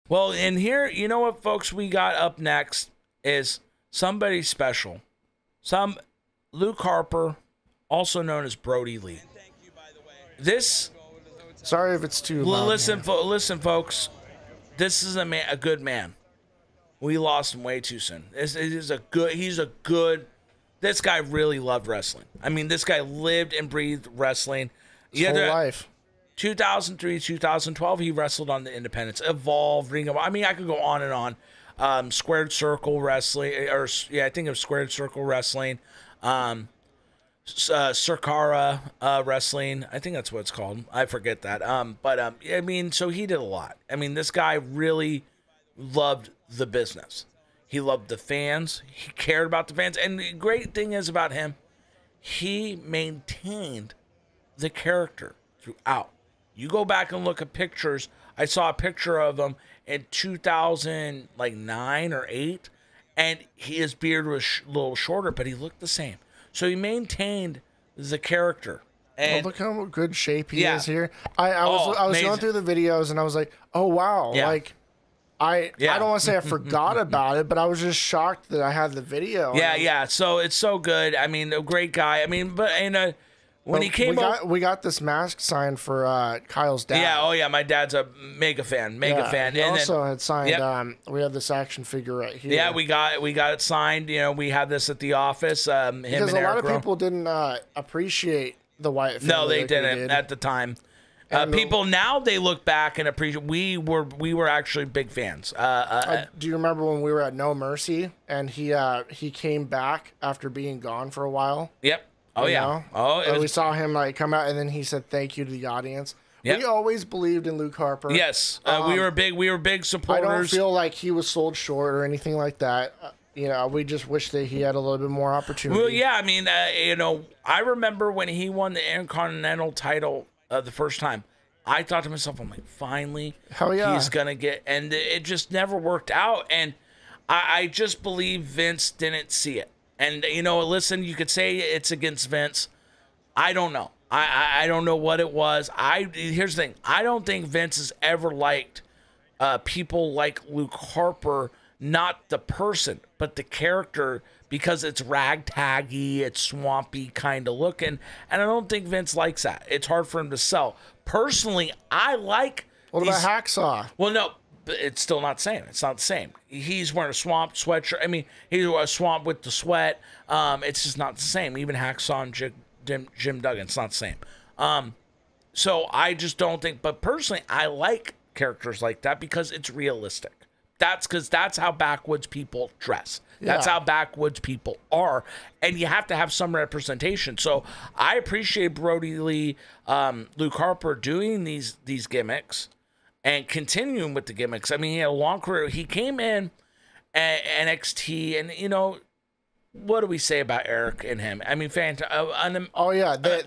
Well, and here, you know what, folks, we got up next is somebody special. Luke Harper, also known as Brodie Lee. This. Sorry if it's too loud. Listen, folks. This is a good man. We lost him way too soon. He's a good. This guy really loved wrestling. I mean, this guy lived and breathed wrestling. His whole life. 2003, 2012, he wrestled on the Independents, Evolve, Ring of. I mean, I could go on and on. Squared Circle Wrestling, I think it was Squared Circle Wrestling. Circara Wrestling, I think that's what it's called. I forget that. I mean, so he did a lot. I mean, this guy really loved the business. He loved the fans. He cared about the fans. And the great thing is about him, he maintained the character throughout. You go back and look at pictures. I saw a picture of him in 2009 or 8, and his beard was a little shorter, but he looked the same. So he maintained the character. And look how good shape he is here. I was going through the videos, and I was like, oh wow, like I don't want to say I forgot about it, but I was just shocked that I had the video. Yeah. So it's so good. I mean, a great guy. I mean, when he came we got this mask signed for Kyle's dad. Yeah, my dad's a mega fan. He also had signed. We have this action figure right here. Yeah, we got it signed. You know, we had this at the office. Because a lot of people didn't appreciate the Wyatt family. No, they didn't at the time. People now, they look back and appreciate. We were actually big fans. Do you remember when we were at No Mercy and he came back after being gone for a while? Yep. Oh yeah. We saw him like come out, and then he said thank you to the audience. Yep. We always believed in Luke Harper. Yes, we were big supporters. I don't feel like he was sold short or anything like that. We just wish that he had a little bit more opportunity. Well, yeah, I mean, I remember when he won the Intercontinental title the first time. I thought to myself, I'm like, finally, hell yeah, he's gonna get, and it just never worked out. And I just believe Vince didn't see it. And, listen, you could say it's against Vince. I don't know. I don't know what it was. Here's the thing. I don't think Vince has ever liked people like Luke Harper, not the person, but the character, because it's ragtaggy, it's swampy kind of looking. And I don't think Vince likes that. It's hard for him to sell. Personally, I like... What about Hacksaw? Well, no. But it's still not the same. It's not the same. He's wearing a swamp sweatshirt. I mean, he's a swamp with the sweat. It's just not the same. Even Hacksaw and Jim Duggan, it's not the same. So I just don't think. But personally, I like characters like that because it's realistic. That's how backwoods people dress. That's how backwoods people are, and you have to have some representation. So I appreciate Brodie Lee, Luke Harper doing these gimmicks. And continuing with the gimmicks. I mean, he had a long career. He came in at NXT, and, what do we say about Eric and him? I mean, fantastic.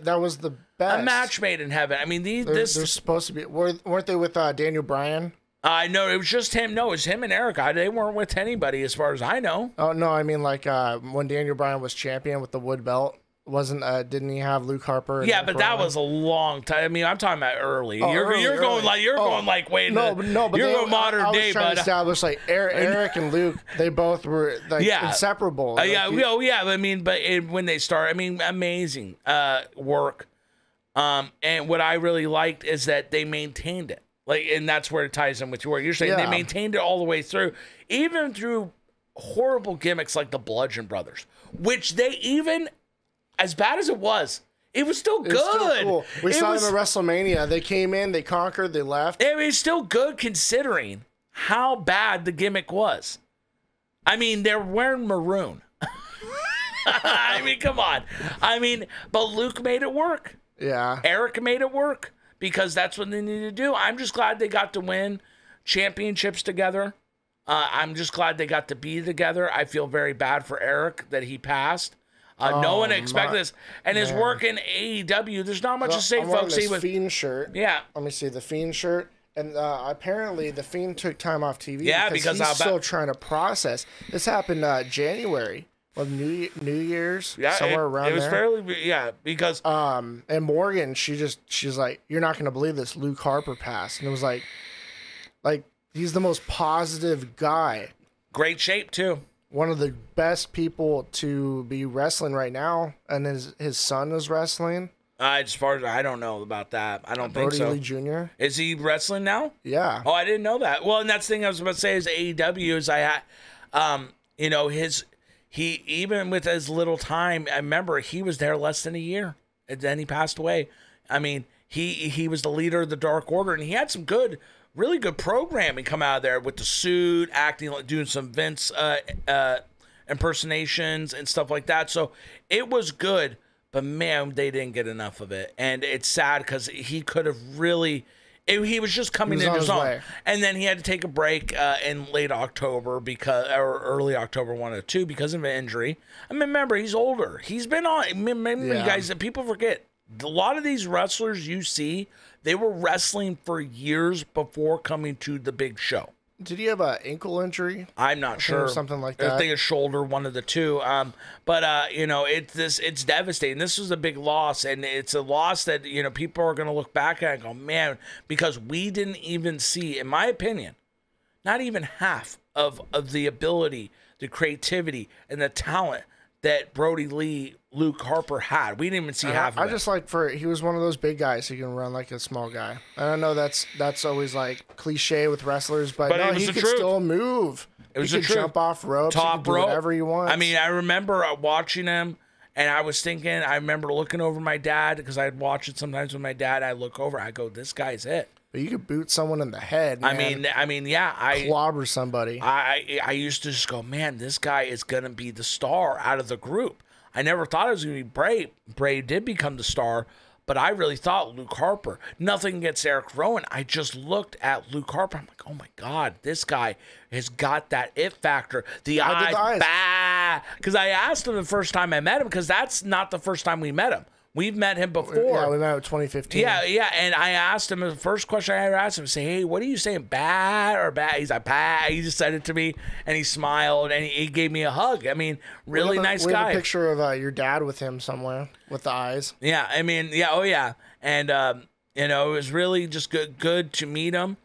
That was the best. A match made in heaven. I mean, they're supposed to be. Weren't they with Daniel Bryan? No, it was just him. No, it was him and Eric. They weren't with anybody as far as I know. Oh, no, I mean, like when Daniel Bryan was champion with the wood belt. Didn't he have Luke Harper? Yeah, but that was a long time. I mean, I'm talking about early. You're going like way but you're going modern day. But to establish like Eric and Luke, they both were like inseparable. Like, I mean, but when they start, I mean, amazing work. And what I really liked is that they maintained it. Like, and that's where it ties in with your work. You're saying they maintained it all the way through, even through horrible gimmicks like the Bludgeon Brothers, which they even. As bad as it was still good. Still cool. We saw them at WrestleMania. They came in, they conquered, they left. It was still good considering how bad the gimmick was. I mean, they're wearing maroon. I mean, come on. I mean, but Luke made it work. Yeah. Eric made it work because that's what they needed to do. I'm just glad they got to win championships together. I'm just glad they got to be together. I feel very bad for Eric that he passed. No one expected this. And his work in AEW, there's not much to say, folks. He was Fiend shirt. Yeah. Let me see the Fiend shirt. And apparently the Fiend took time off TV. Yeah, because he's still trying to process. This happened January of New Year's, somewhere around there. It was fairly, because and Morgan, she's like, you're not gonna believe this. Luke Harper passed, and it was like He's the most positive guy. Great shape too. One of the best people to be wrestling right now, and his son is wrestling. As far as I don't know about that. I don't think so. Brodie Jr. Is he wrestling now? Yeah. Oh, I didn't know that. Well, and that's the thing I was about to say is AEW is you know, he even with as little time, I remember he was there less than a year, and then he passed away. I mean, he was the leader of the Dark Order, and he had some really good programming come out of there with the suit, acting, doing some Vince impersonations and stuff like that. So it was good, but man, they didn't get enough of it, and it's sad because he could have really. He was just coming into his own, and then he had to take a break in late October or early October 1 or 2 because of an injury. I mean, remember, he's older. He's been on. Remember, you guys, people forget. A lot of these wrestlers you see, they were wrestling for years before coming to the big show. Did he have an ankle injury? I'm not sure. Or something like that. I think a shoulder, one of the two. But you know, it's devastating. This was a big loss, and it's a loss that, you know, people are going to look back at and go, man, because we didn't even see, in my opinion, not even half of the ability, the creativity, and the talent that Brodie Luke Harper had. We didn't even see half of it. I just like he was one of those big guys who can run like a small guy. And I know that's always like cliche with wrestlers, but no, he could still move. He could jump off ropes, top rope, whatever he wants. I mean, I remember watching him, and I was thinking, I remember looking over my dad, because I'd watch it sometimes with my dad. I look over, I go, this guy's it. But you could boot someone in the head, man. I mean, yeah. Clobber somebody. I used to just go, man, this guy is going to be the star out of the group. I never thought it was going to be Bray. Bray did become the star, but I really thought Luke Harper. Nothing against Eric Rowan. I just looked at Luke Harper. I'm like, oh, my God, this guy has got that it factor. The eyes. Because I asked him the first time I met him, because that's not the first time we met him. We've met him before. Yeah, we met in 2015. Yeah. And I asked him, the first question I ever asked him, say, hey, what are you saying, bad or bad? He's like, bad. He just said it to me, and he smiled, and he gave me a hug. I mean, really nice guy. We have a picture of your dad with him somewhere with the eyes. Yeah, I mean, yeah, oh yeah. And, you know, it was really just good to meet him.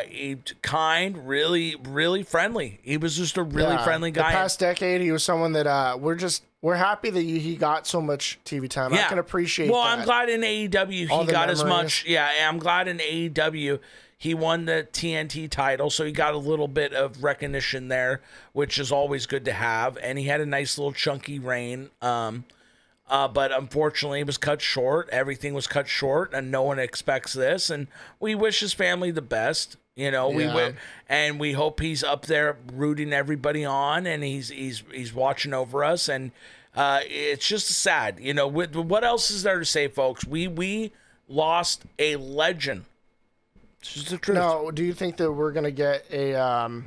He kind, really friendly. He was just a really friendly guy. The past decade, he was someone that we're happy that he got so much TV time. I can appreciate that. Well, I'm glad in AEW he got as much. Yeah, I'm glad in AEW he won the TNT title, so he got a little bit of recognition there, which is always good to have. And he had a nice little chunky reign. But unfortunately, it was cut short. Everything was cut short, and no one expects this. And we wish his family the best. You know, we hope he's up there rooting everybody on, and he's watching over us. And it's just sad. You know, what else is there to say, folks? We lost a legend. It's just the truth. No, do you think that we're gonna get a?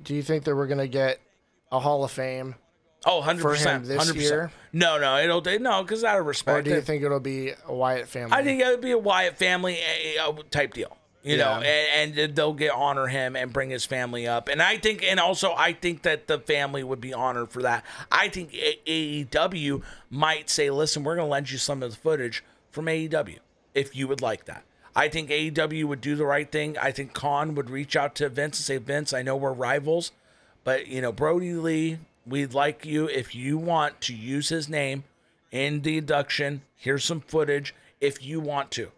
Do you think that we're gonna get a Hall of Fame? Oh, 100%. This 100%. Year? No, because out of respect. Or do you think it'll be a Wyatt family? I think it'll be a Wyatt family type deal. You know, and they'll honor him and bring his family up. And I think that the family would be honored for that. I think AEW might say, listen, we're going to lend you some of the footage from AEW if you would like that. I think AEW would do the right thing. I think Khan would reach out to Vince and say, Vince, I know we're rivals, but, you know, Brodie Lee, we'd like you, if you want to use his name in the induction, here's some footage if you want to.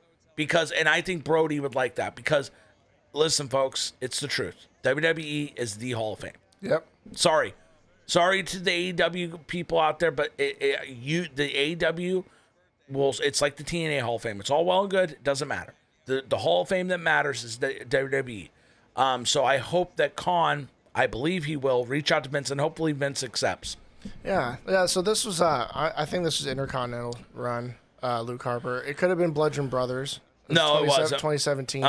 And I think Brodie would like that because, listen, folks, it's the truth. WWE is the Hall of Fame. Yep. Sorry to the AEW people out there, but the AEW it's like the TNA Hall of Fame. It's all well and good. It doesn't matter. The Hall of Fame that matters is the WWE. So I hope that Khan, I believe he will, reach out to Vince, and hopefully Vince accepts. Yeah. So this was, I think this was Intercontinental run, Luke Harper. It could have been Bludgeon Brothers. No, it wasn't. 2017.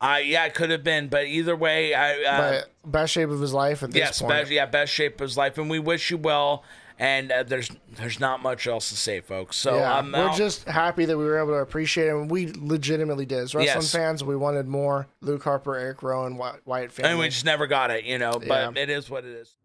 It could have been, but either way, but best shape of his life at this point. Best shape of his life, and we wish you well. And there's not much else to say, folks. So we're just happy that we were able to appreciate him. We legitimately did. As wrestling fans, we wanted more Luke Harper, Eric Rowan, Wyatt family. And we just never got it, you know. But it is what it is.